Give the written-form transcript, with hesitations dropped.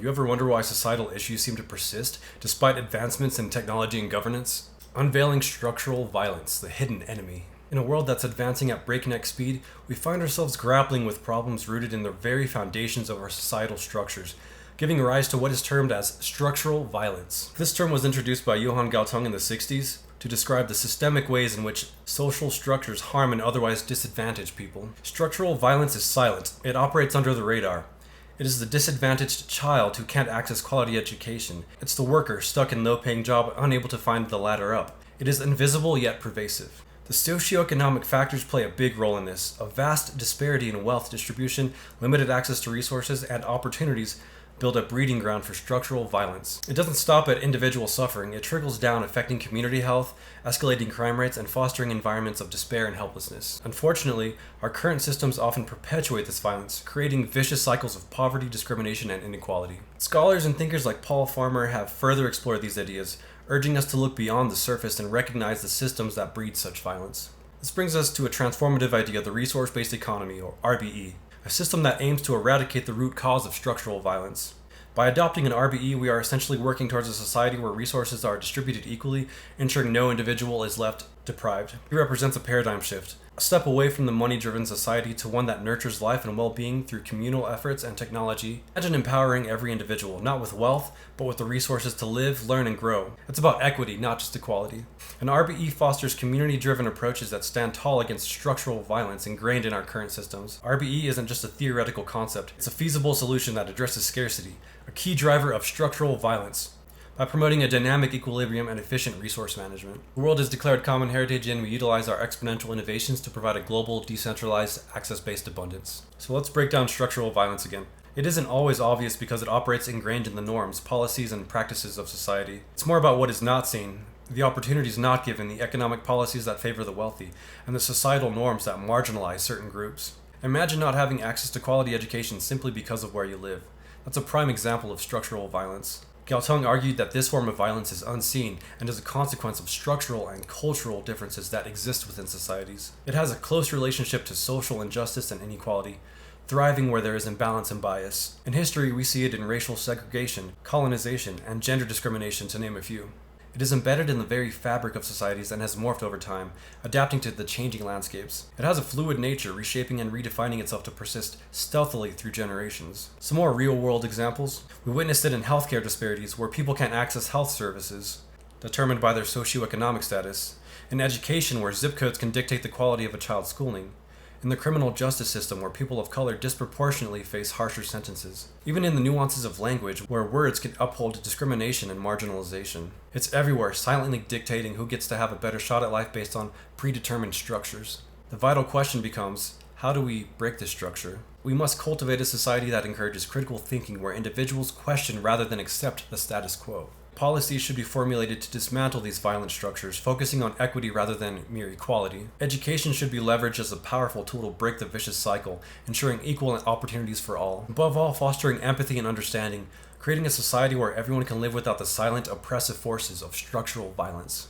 You ever wonder why societal issues seem to persist despite advancements in technology and governance? Unveiling structural violence, the hidden enemy. In a world that's advancing at breakneck speed, we find ourselves grappling with problems rooted in the very foundations of our societal structures, giving rise to what is termed as structural violence. This term was introduced by Johann Galtung in the 60s to describe the systemic ways in which social structures harm and otherwise disadvantage people. Structural violence is silent. It operates under the radar. It is the disadvantaged child who can't access quality education. It's the worker stuck in a low-paying job, unable to find the ladder up. It is invisible yet pervasive. The socioeconomic factors play a big role in this. A vast disparity in wealth distribution, limited access to resources, and opportunities build a breeding ground for structural violence. It doesn't stop at individual suffering. It trickles down, affecting community health, escalating crime rates, and fostering environments of despair and helplessness. Unfortunately, our current systems often perpetuate this violence, creating vicious cycles of poverty, discrimination, and inequality. Scholars and thinkers like Paul Farmer have further explored these ideas, urging us to look beyond the surface and recognize the systems that breed such violence. This brings us to a transformative idea, the resource-based economy, or RBE, a system that aims to eradicate the root cause of structural violence. By adopting an RBE, we are essentially working towards a society where resources are distributed equally, ensuring no individual is left deprived. It represents a paradigm shift, a step away from the money-driven society to one that nurtures life and well-being through communal efforts and technology. Imagine empowering every individual, not with wealth, but with the resources to live, learn, and grow. It's about equity, not just equality. An RBE fosters community-driven approaches that stand tall against structural violence ingrained in our current systems. RBE isn't just a theoretical concept, it's a feasible solution that addresses scarcity, a key driver of structural violence, by promoting a dynamic equilibrium and efficient resource management. The world is declared common heritage, and we utilize our exponential innovations to provide a global, decentralized, access-based abundance. So let's break down structural violence again. It isn't always obvious because it operates ingrained in the norms, policies, and practices of society. It's more about what is not seen, the opportunities not given, the economic policies that favor the wealthy, and the societal norms that marginalize certain groups. Imagine not having access to quality education simply because of where you live. That's a prime example of structural violence. Galtung argued that this form of violence is unseen and is a consequence of structural and cultural differences that exist within societies. It has a close relationship to social injustice and inequality, thriving where there is imbalance and bias. In history, we see it in racial segregation, colonization, and gender discrimination, to name a few. It is embedded in the very fabric of societies and has morphed over time, adapting to the changing landscapes. It has a fluid nature, reshaping and redefining itself to persist stealthily through generations. Some more real-world examples. We witnessed it in healthcare disparities, where people can't access health services determined by their socioeconomic status. In education, where zip codes can dictate the quality of a child's schooling. In the criminal justice system, where people of color disproportionately face harsher sentences. Even in the nuances of language, where words can uphold discrimination and marginalization. It's everywhere, silently dictating who gets to have a better shot at life based on predetermined structures. The vital question becomes, how do we break this structure? We must cultivate a society that encourages critical thinking, where individuals question rather than accept the status quo. Policies should be formulated to dismantle these violent structures, focusing on equity rather than mere equality. Education should be leveraged as a powerful tool to break the vicious cycle, ensuring equal opportunities for all. Above all, fostering empathy and understanding, creating a society where everyone can live without the silent, oppressive forces of structural violence.